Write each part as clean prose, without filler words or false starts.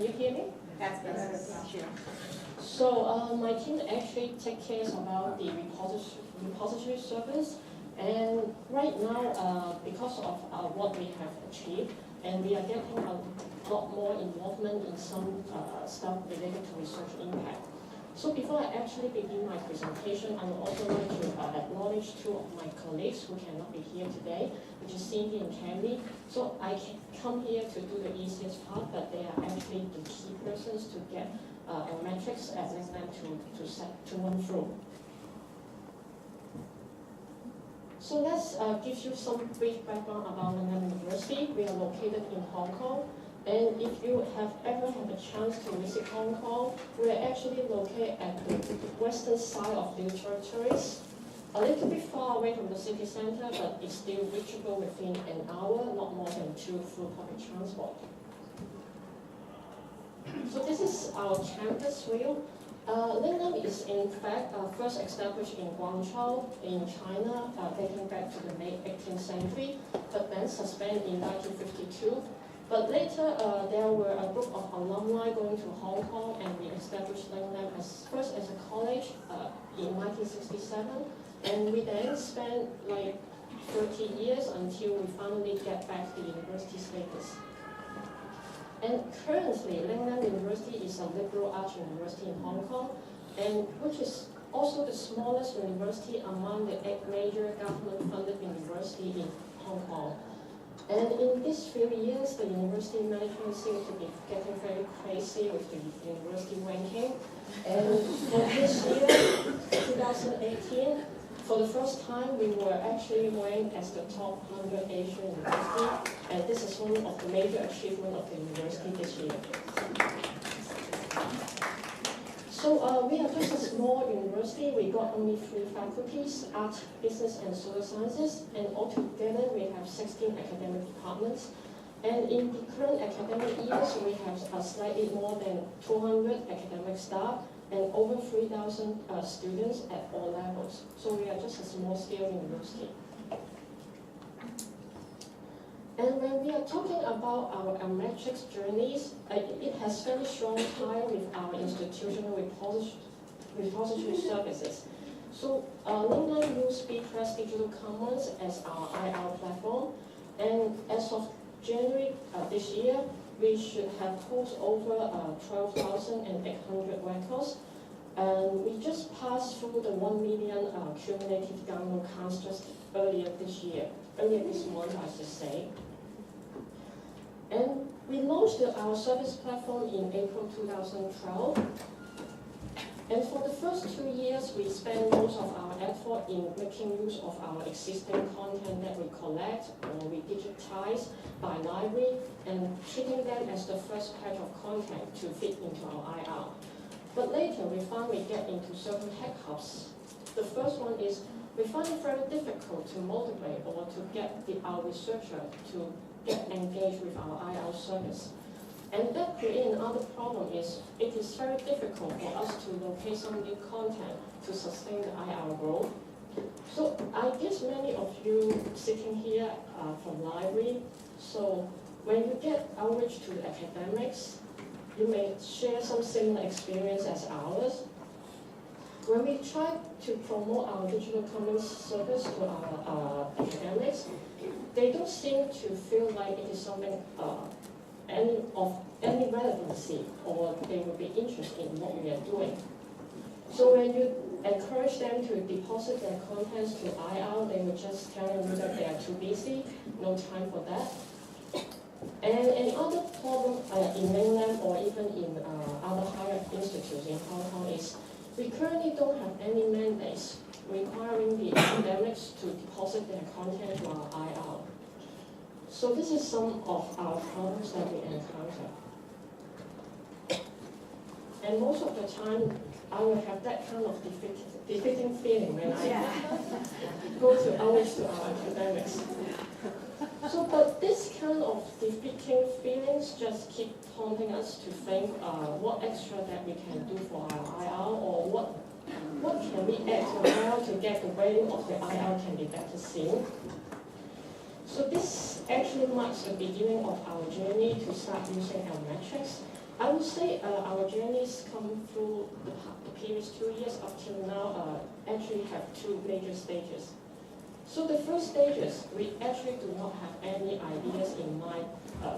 Can you hear me? That's better. Sure. So my team actually takes care about the repository service, and right now, because of what we have achieved, and we are getting a lot more involvement in some stuff related to research impact. So before I actually begin my presentation, I would also like to acknowledge two of my colleagues who cannot be here today, which is Cindy and Candy. So I can come here to do the easiest part, but they are actually the key persons to get Altmetrics at Lingnan to run through. So let's give you some brief background about Lingnan University. We are located in Hong Kong. And if you have ever had a chance to visit Hong Kong, we are actually located at the western side of the territories, a little bit far away from the city center, but it's still reachable within an hour, not more than 2 through public transport. So this is our campus view. Lingnan is in fact first established in Guangzhou in China, dating back to the late 18th century, but then suspended in 1952. But later, there were a group of alumni going to Hong Kong, and we established Lingnan first as a college in 1967, and we then spent like 30 years until we finally get back the university status. And currently, Lingnan University is a liberal arts university in Hong Kong, and which is also the smallest university among the 8 major government-funded universities in Hong Kong. And in these few years, the university management seems to be getting very crazy with the university ranking. And for this year, 2018, for the first time, we were actually ranked as the top 100 Asian university. And this is one of the major achievements of the university this year. So we are just a small university. We got only 3 faculties, art, business, and social sciences. And altogether, we have 16 academic departments. And in the current academic years, we have slightly more than 200 academic staff and over 3,000 students at all levels. So we are just a small-scale university. And when we are talking about our Altmetrics journeys, it has very strong tie with our institutional repository services. So Lingnan uses Bpress Digital Commons as our IR platform, and as of January this year, we should have hosted over 12,800 records. And we just passed through the 1 million cumulative download counts just earlier this month, I should say. And we launched our service platform in April 2012. And for the first 2 years, we spent most of our effort in making use of our existing content that we collect or we digitize by library and treating them as the first batch of content to fit into our IR. But later, we found we get into certain hiccups. The first one is we find it very difficult to motivate or to get our researcher to get engaged with our IR service. And that creates another problem is it is very difficult for us to locate some new content to sustain the IR growth. So I guess many of you sitting here are from library. So when you get outreach to the academics, you may share some similar experience as ours. When we try to promote our digital commons service to our academics, they don't seem to feel like it is something any relevancy, or they will be interested in what we are doing. So when you encourage them to deposit their contents to IR, they will just tell you that they are too busy, no time for that. And another problem in Lingnan or even in other higher institutes in Hong Kong is we currently don't have any mandates requiring the academics to deposit their content to our IR. So this is some of our problems that we encounter. And most of the time, I will have that kind of defeating feeling when I go to outreach to our academics. So, but this kind of defeating feelings just keep prompting us to think what extra that we can do for our IR, or what can we add to IR to get the value of the IR can be better seen. So this actually marks the beginning of our journey to start using Altmetrics. I would say our journeys come through the previous 2 years up till now actually have two major stages. So the first stage is we actually do not have any ideas in mind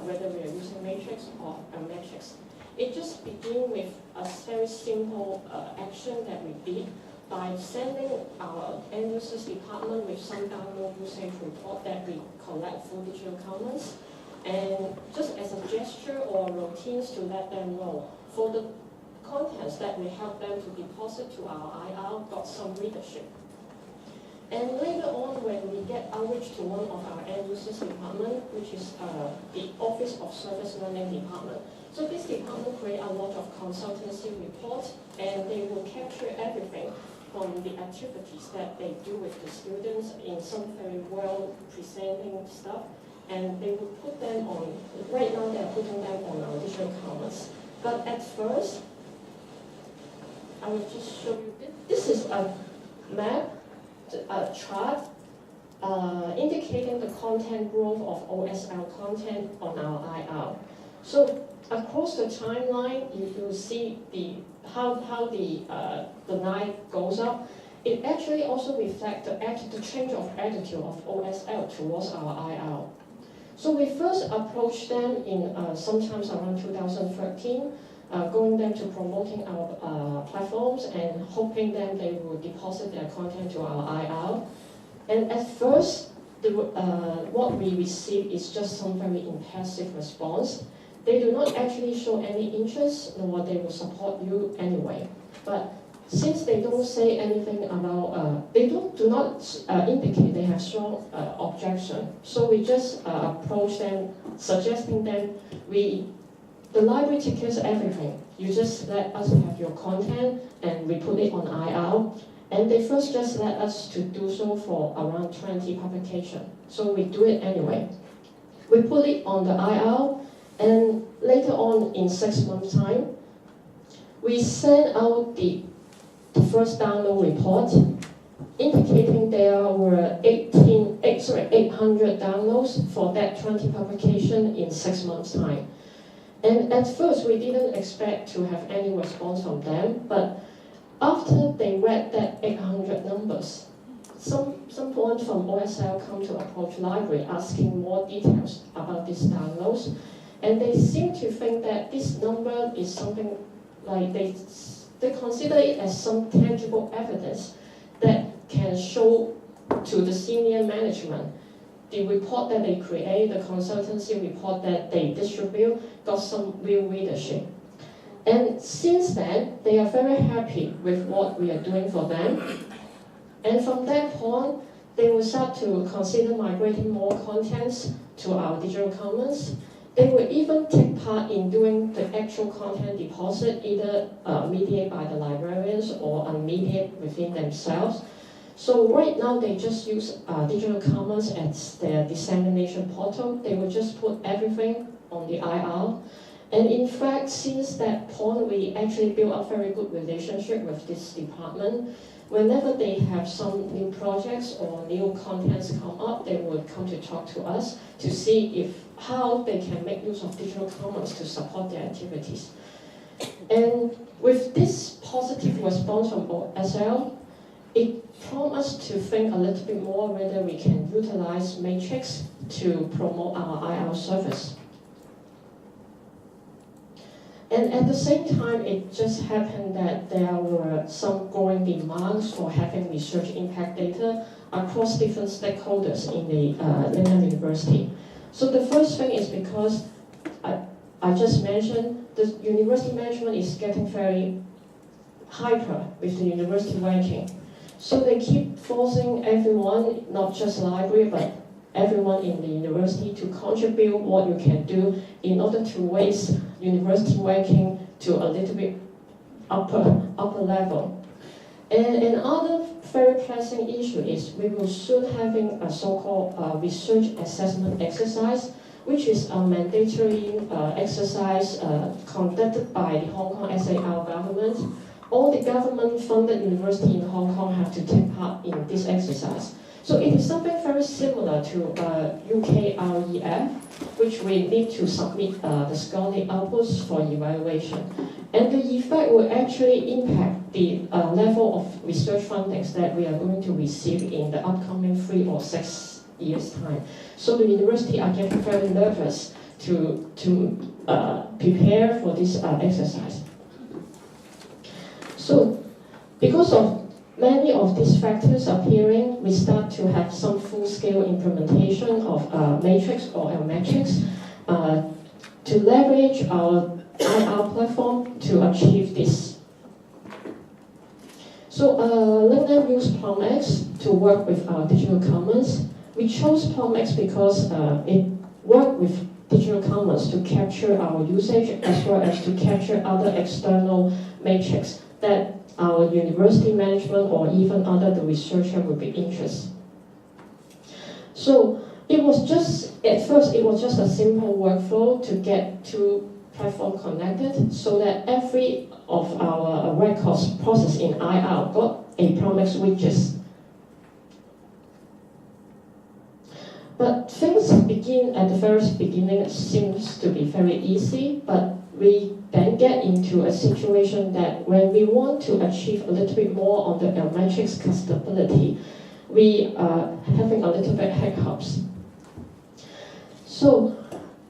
whether we are using matrix or a matrix. It just begins with a very simple action that we did by sending our end users department with some download usage report that we collect through Digital Commons, and just as a gesture or routines to let them know for the contents that we help them to deposit to our IR got some readership. And later on, when we get outreach to one of our end users department, which is the Office of Service Learning Department. So this department create a lot of consultancy reports, and they will capture everything from the activities that they do with the students in some very well presenting stuff, and they will put them on, right now they're putting them on our Digital Commons. But at first, I will just show you, this is a map, a chart indicating the content growth of OSL content on our IR. So across the timeline, you will see how the line goes up. It actually also reflects the change of attitude of OSL towards our IR. So we first approached them in sometimes around 2013, going them to promoting our platforms and hoping them they will deposit their content to our IR. And at first, what we receive is just some very impassive response. They do not actually show any interest, nor they will support you anyway. But since they don't say anything about, they do not indicate they have strong objection. So we just approach them, suggesting them, the library takes care of everything. You just let us have your content and we put it on IR. And they first just let us to do so for around 20 publications. So we do it anyway. We put it on the IR, and later on in 6 months' time, we send out the first download report indicating there were 800 downloads for that 20 publication in 6 months' time. And at first, we didn't expect to have any response from them, but after they read that 800 numbers, some point from OSL come to approach library asking more details about these downloads, and they seem to think that this number is something like they consider it as some tangible evidence that can show to the senior management the report that they create, the consultancy report that they distribute, got some real readership. And since then, they are very happy with what we are doing for them. And from that point, they will start to consider migrating more contents to our Digital Commons. They will even take part in doing the actual content deposit, either mediated by the librarians or unmediated within themselves. So right now, they just use Digital Commons as their dissemination portal. They will just put everything on the IR. And in fact, since that point, we actually built a very good relationship with this department. Whenever they have some new projects or new contents come up, they would come to talk to us to see how they can make use of Digital Commons to support their activities. And with this positive response from OSL, it prompts us to think a little bit more whether we can utilize Matrix to promote our IR service. And at the same time, it just happened that there were some growing demands for having research impact data across different stakeholders in the Lingnan University. So the first thing is because I just mentioned the university management is getting very hyper with the university ranking. So they keep forcing everyone, not just library, but everyone in the university to contribute what you can do in order to raise university ranking to a little bit upper level. And another very pressing issue is we will soon having a so-called research assessment exercise, which is a mandatory exercise conducted by the Hong Kong SAR government. All the government-funded universities in Hong Kong have to take part in this exercise. So it is something very similar to UK REF, which we need to submit the scholarly outputs for evaluation. And the effect will actually impact the level of research fundings that we are going to receive in the upcoming 3 or 6 years' time. So the university are getting very nervous to prepare for this exercise. So because of many of these factors appearing, we start to have some full-scale implementation of matrix or Altmetrics to leverage our IR platform to achieve this. So Lingnan used PlumX to work with our digital commons. We chose PlumX because it worked with digital commons to capture our usage as well as to capture other external matrix that our university management or even other the researcher would be interested. So it was just, at first it was just a simple workflow to get two platforms connected so that every of our records processed in IR got a PlumX widget. But things begin at the very beginning, it seems to be very easy, but we then get into a situation that when we want to achieve a little bit more on the Altmetrics custodiality, we are having a little bit hiccups. So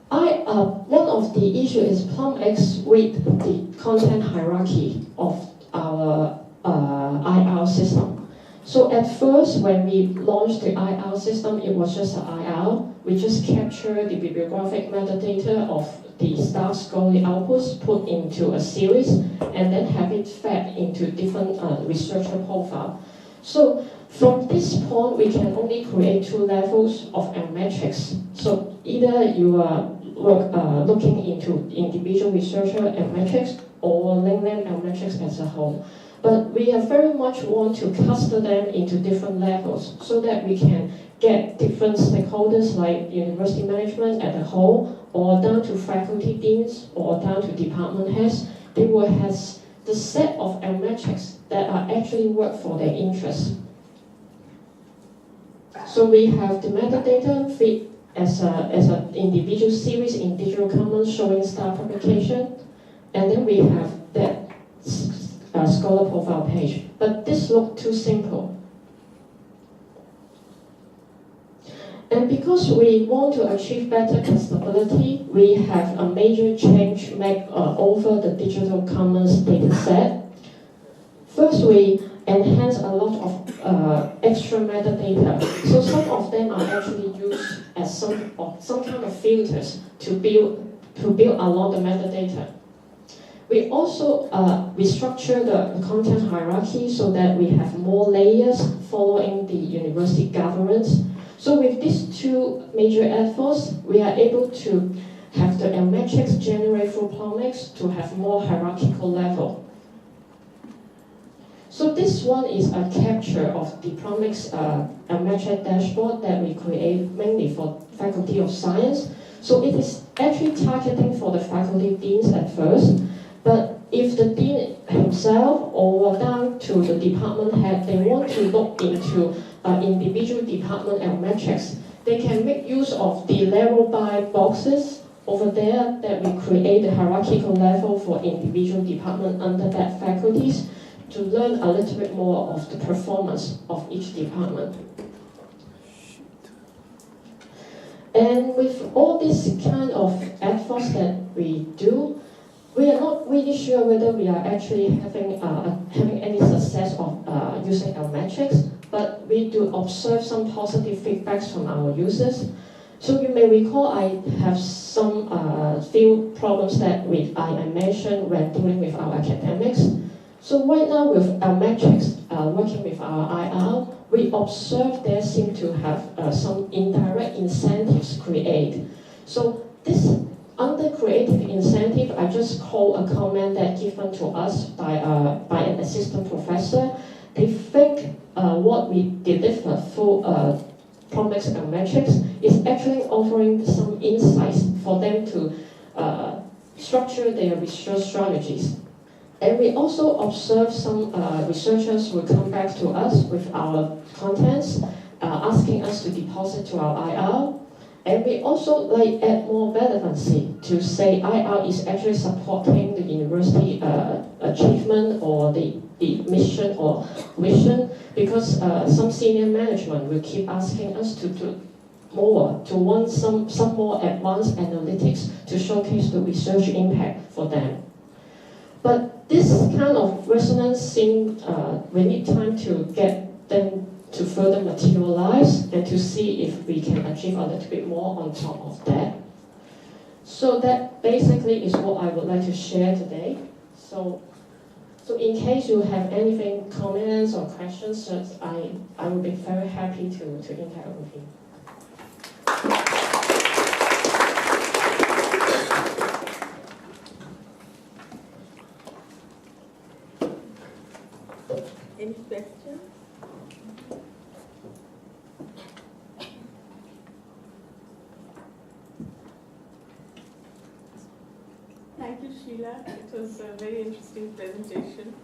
one of the issues is PlumX with the content hierarchy of our IR system. So at first, when we launched the IR system, it was just an IR. We just capture the bibliographic metadata of the staff scholarly outputs, put into a series, and then have it fed into different researcher profile. So from this point, we can only create 2 levels of Altmetrics. So either you are looking into individual researcher Altmetrics or Lingnan Altmetrics as a whole. But we very much want to cluster them into different levels so that we can get different stakeholders like university management as a whole, or down to faculty deans, or down to department heads. They will have the set of Altmetrics that are actually work for their interests. So we have the metadata feed as an individual series in digital commons showing star publication, and then we have that scholar profile page. But this looked too simple. And because we want to achieve better custodiality, we have a major change made over the digital commons data set. First, we enhance a lot of extra metadata. So some of them are actually used as some kind of filters to build along the metadata. We also restructure the content hierarchy so that we have more layers following the university governance. So with these 2 major efforts, we are able to have the Altmetrics generate through PlumX to have more hierarchical level. So this one is a capture of the PlumX Altmetric dashboard that we create mainly for Faculty of Science. So it is actually targeting for the faculty deans at first. But if the dean himself or down to the department head, they want to look into individual department Altmetrics, they can make use of the level by boxes over there that we create a hierarchical level for individual department under that faculties to learn a little bit more of the performance of each department. And with all this kind of efforts that we do, we are not really sure whether we are actually having any success of using Altmetrics, but we do observe some positive feedbacks from our users. So you may recall I have some few problems that I mentioned when dealing with our academics. So right now with Altmetrics working with our IR, we observe there seem to have some indirect incentives created. So this under creative incentive, I just call a comment that given to us by an assistant professor. They think what we deliver through PlumX Altmetrics is actually offering some insights for them to structure their research strategies. And we also observe some researchers will come back to us with our contents asking us to deposit to our IR. And we also add more relevancy to say IR is actually supporting the university achievement or the mission or vision, because some senior management will keep asking us to do more, to want some more advanced analytics to showcase the research impact for them. But this kind of resonance seems we need time to get them to further materialize and to see if we can achieve a little bit more on top of that. So that basically is what I would like to share today. So in case you have anything, comments or questions, I will be very happy to interact with you. Any questions? Thank you, Sheila. It was a very interesting presentation.